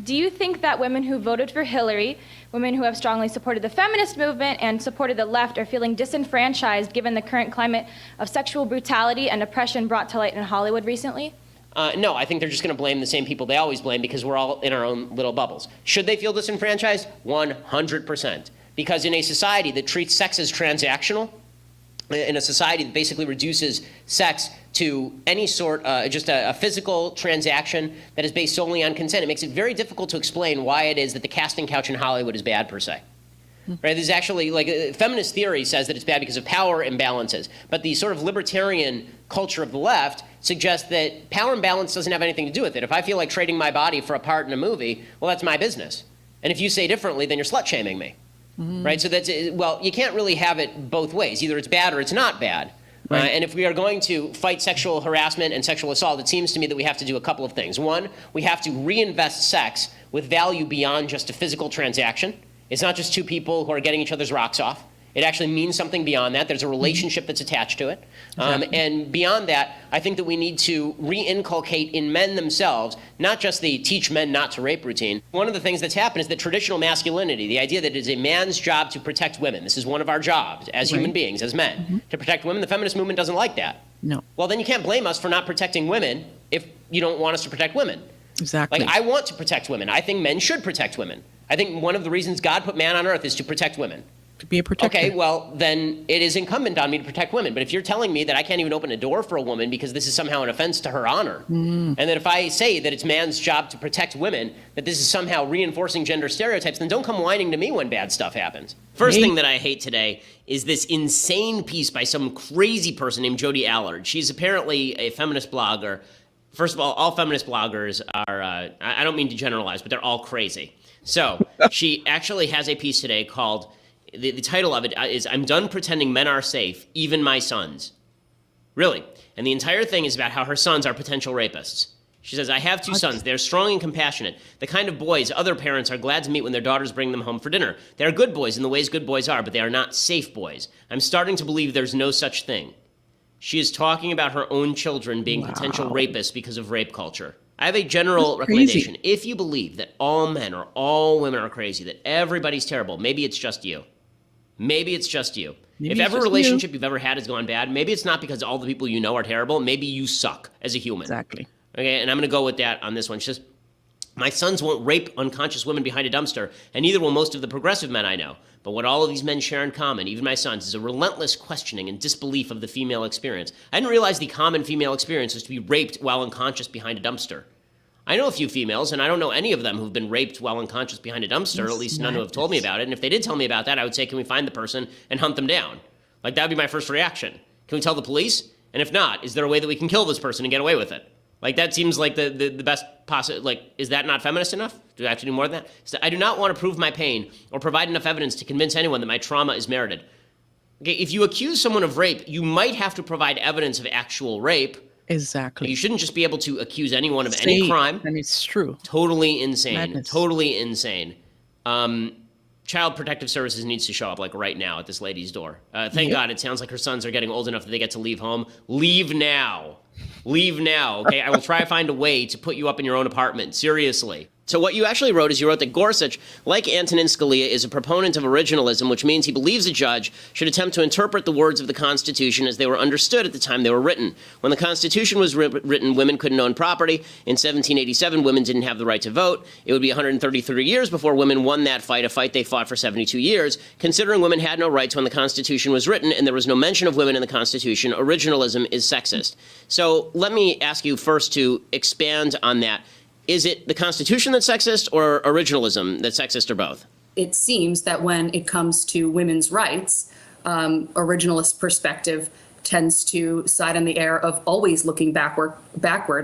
Do you think that women who voted for Hillary, women who have strongly supported the feminist movement and supported the left, are feeling disenfranchised given the current climate of sexual brutality and oppression brought to light in Hollywood recently? No, I think they're just going to blame the same people they always blame because we're all in our own little bubbles. Should they feel disenfranchised? 100%. Because in a society that treats sex as transactional, in a society that basically reduces sex to any sort, just a physical transaction that is based solely on consent, it makes it very difficult to explain why it is that the casting couch in Hollywood is bad per se. Right? There's actually, like, feminist theory says that it's bad because of power imbalances, but the sort of libertarian culture of the left suggests that power imbalance doesn't have anything to do with it. If I feel like trading my body for a part in a movie, well, that's my business. And if you say differently, then you're slut-shaming me. Right? So that's, well, you can't really have it both ways. Either it's bad or it's not bad. Right. And if we are going to fight sexual harassment and sexual assault, it seems to me that we have to do a couple of things. One, we have to reinvest sex with value beyond just a physical transaction. It's not just two people who are getting each other's rocks off. It actually means something beyond that. There's a relationship that's attached to it. And beyond that, I think that we need to re-inculcate in men themselves, not just the teach men not to rape routine. One of the things that's happened is that traditional masculinity, the idea that it is a man's job to protect women. This is one of our jobs as human beings, as men, to protect women. The feminist movement doesn't like that. No. Well, then you can't blame us for not protecting women if you don't want us to protect women. Exactly. Like, I want to protect women. I think men should protect women. I think one of the reasons God put man on earth is to protect women. To be a protector. Okay, well, then it is incumbent on me to protect women. But if you're telling me that I can't even open a door for a woman because this is somehow an offense to her honor, and that if I say that it's man's job to protect women, that this is somehow reinforcing gender stereotypes, then don't come whining to me when bad stuff happens. First thing that I hate today is this insane piece by some crazy person named Jodi Allard. She's apparently a feminist blogger. First of all feminist bloggers are, I don't mean to generalize, but they're all crazy. So she actually has a piece today called, the title of it is, "I'm done pretending men are safe, even my sons." Really. And the entire thing is about how her sons are potential rapists. She says, "I have two sons. They're strong and compassionate, the kind of boys other parents are glad to meet when their daughters bring them home for dinner. They are good boys in the ways good boys are, but they are not safe boys. I'm starting to believe there's no such thing." She is talking about her own children being potential rapists because of rape culture. I have a general recommendation. If you believe that all men or all women are crazy, that everybody's terrible, maybe it's just you. Maybe it's just you. If every relationship you've ever had has gone bad, maybe it's not because all the people you know are terrible. Maybe you suck as a human. Exactly. Okay, and I'm going to go with that on this one. She says, "My sons won't rape unconscious women behind a dumpster, and neither will most of the progressive men I know. But what all of these men share in common, even my sons, is a relentless questioning and disbelief of the female experience. I didn't realize the common female experience was to be raped while unconscious behind a dumpster. I know a few females, and I don't know any of them who've been raped while unconscious behind a dumpster, or at least none who have told me about it. And if they did tell me about that, I would say, can we find the person and hunt them down? Like, that would be my first reaction. Can we tell the police? And if not, is there a way that we can kill this person and get away with it? Like, that seems like the best possible, like, is that not feminist enough? Do I have to do more than that? So I do not want to prove my pain or provide enough evidence to convince anyone that my trauma is merited. Okay, if you accuse someone of rape, you might have to provide evidence of actual rape. Exactly. You shouldn't just be able to accuse anyone of any crime. And it's true. Totally insane. Madness. Totally insane. Child Protective Services needs to show up, like, right now at this lady's door. Thank God it sounds like her sons are getting old enough that they get to leave home. Leave now. Leave now, okay? I will try to find a way to put you up in your own apartment. Seriously. So what you actually wrote is you wrote that Gorsuch, like Antonin Scalia, is a proponent of originalism, which means he believes a judge should attempt to interpret the words of the Constitution as they were understood at the time they were written. When the Constitution was written, women couldn't own property. In 1787, women didn't have the right to vote. It would be 133 years before women won that fight, a fight they fought for 72 years. Considering women had no rights when the Constitution was written and there was no mention of women in the Constitution, originalism is sexist. So let me ask you first to expand on that. Is it the Constitution that's sexist or originalism that's sexist, or both? It seems that when it comes to women's rights, originalist perspective tends to side on the air of always looking backward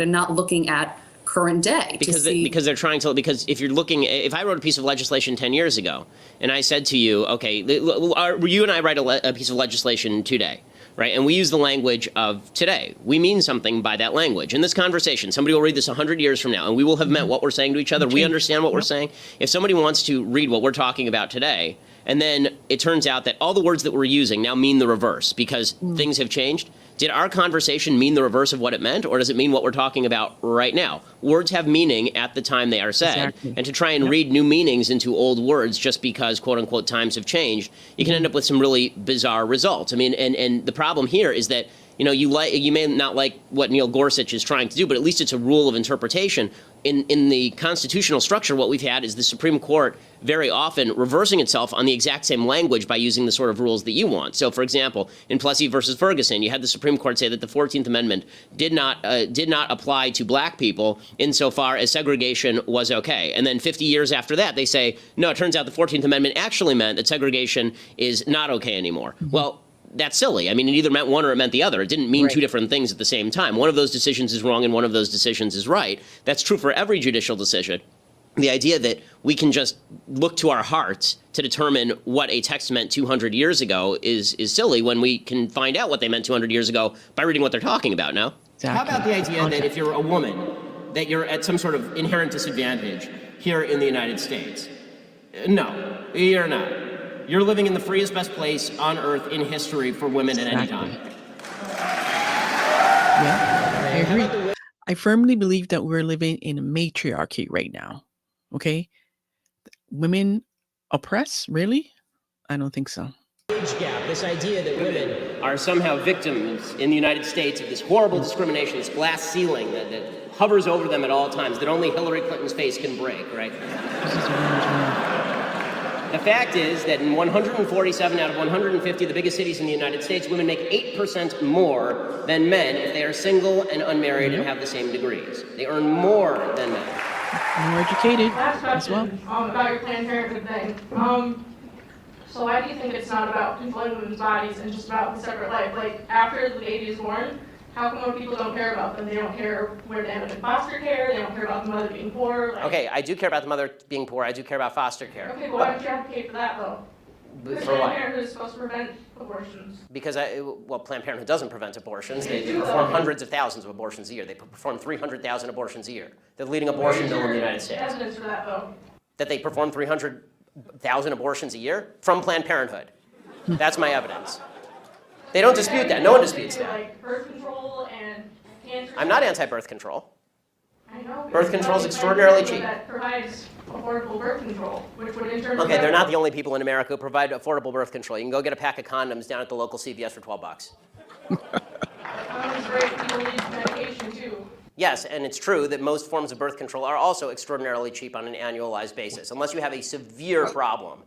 and not looking at current day. Because if you're looking, if I wrote a piece of legislation 10 years ago and I said to you, okay, you and I write a piece of legislation today, right? And we use the language of today. We mean something by that language. In this conversation, somebody will read this 100 years from now, and we will have meant what we're saying to each other. We understand what we're saying. If somebody wants to read what we're talking about today, and then it turns out that all the words that we're using now mean the reverse because things have changed, Did our conversation mean the reverse of what it meant, or does it mean what we're talking about right now? Words have meaning at the time they are said. Exactly. And to try and read new meanings into old words just because, quote unquote, times have changed, you can end up with some really bizarre results. I mean, and the problem here is that, you know, you may not like what Neil Gorsuch is trying to do, but at least it's a rule of interpretation. In the constitutional structure, what we've had is the Supreme Court very often reversing itself on the exact same language by using the sort of rules that you want. So, for example, in Plessy versus Ferguson, you had the Supreme Court say that the 14th Amendment did not apply to black people insofar as segregation was okay. And then 50 years after that, they say, no, it turns out the 14th Amendment actually meant that segregation is not okay anymore. Well, that's silly. I mean, it either meant one or it meant the other. It didn't mean two different things at the same time. One of those decisions is wrong and one of those decisions is right. That's true for every judicial decision. The idea that we can just look to our hearts to determine what a text meant 200 years ago is silly when we can find out what they meant 200 years ago by reading what they're talking about now. Exactly. How about the idea that if you're a woman, that you're at some sort of inherent disadvantage here in the United States? No, you're not. You're living in the freest, best place on earth in history for women at any time. Yeah, I agree. I firmly believe that we're living in a matriarchy right now. Okay? Women oppress? Really? I don't think so. Age gap, this idea that women are somehow victims in the United States of this horrible discrimination, this glass ceiling that hovers over them at all times, that only Hillary Clinton's face can break, right? This is a women's world. The fact is that in 147 out of 150 of the biggest cities in the United States, women make 8% more than men if they are single and unmarried and have the same degrees. They earn more than men. More educated Last as well. question about your Planned Parenthood thing. So why do you think it's not about controlling women's bodies and just about the separate life? Like, after the baby is born, how come more people don't care about them? They don't care where they end up in foster care, they don't care about the mother being poor. Like, Okay, I do care about the mother being poor. I do care about foster care. okay, but why don't you advocate for that, though? Because For Planned what? Parenthood is supposed to prevent abortions. Because, Planned Parenthood doesn't prevent abortions. They perform hundreds of thousands of abortions a year. They perform 300,000 abortions a year. They're the leading abortion mill in the United States. Evidence for that, though. That they perform 300,000 abortions a year from Planned Parenthood. That's my evidence. They don't dispute that. No one disputes that. Like birth control and cancer. I'm not anti-birth control. I know. Birth control is extraordinarily cheap. That provides affordable birth control, which would in turn. Okay, they're not the only people in America who provide affordable birth control. You can go get a pack of condoms down at the local CVS for $12. Condoms break, people need medication too. Yes, and it's true that most forms of birth control are also extraordinarily cheap on an annualized basis. Unless you have a severe problem,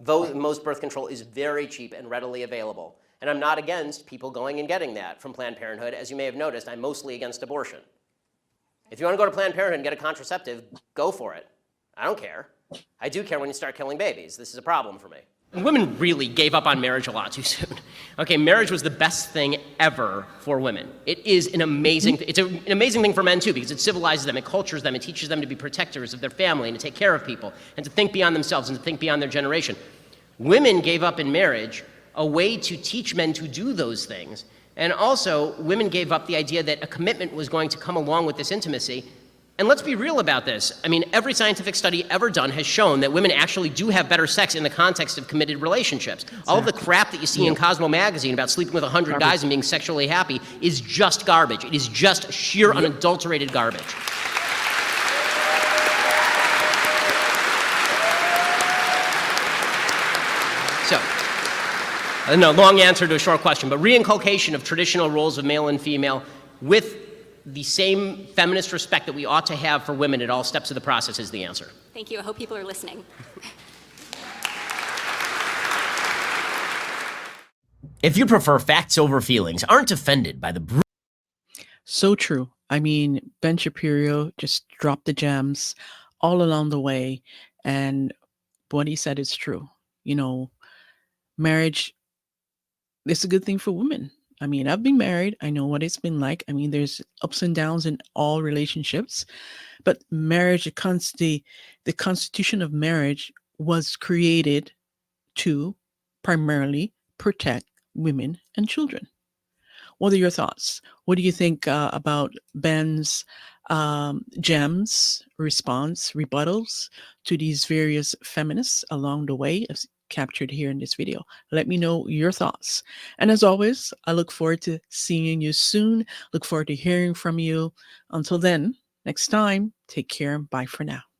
most birth control is very cheap and readily available. And I'm not against people going and getting that from Planned Parenthood. As you may have noticed, I'm mostly against abortion. If you want to go to Planned Parenthood and get a contraceptive, go for it. I don't care. I do care when you start killing babies. This is a problem for me. Women really gave up on marriage a lot too soon. Okay, marriage was the best thing ever for women. It is an amazing, it's an amazing thing for men too, because it civilizes them, it cultures them, it teaches them to be protectors of their family and to take care of people and to think beyond themselves and to think beyond their generation. Women gave up in marriage a way to teach men to do those things. And also, women gave up the idea that a commitment was going to come along with this intimacy. And let's be real about this. I mean, every scientific study ever done has shown that women actually do have better sex in the context of committed relationships. Exactly. All of the crap that you see in Cosmo magazine about sleeping with 100 guys and being sexually happy is just garbage. It is just sheer unadulterated garbage. So, no, long answer to a short question, but reinculcation of traditional roles of male and female with the same feminist respect that we ought to have for women at all steps of the process is the answer. Thank you. I hope people are listening. If you prefer facts over feelings, aren't offended by the So true. I mean, Ben Shapiro just dropped the gems all along the way. And what he said is true. You know, marriage is a good thing for women. I mean, I've been married. I know what it's been like. I mean, there's ups and downs in all relationships. But marriage, the constitution of marriage was created to primarily protect women and children. What are your thoughts? What do you think about Ben's gems, rebuttals to these various feminists along the way, captured here in this video. Let me know your thoughts. And as always, I look forward to seeing you soon. Look forward to hearing from you. Until then, next time, take care. Bye for now.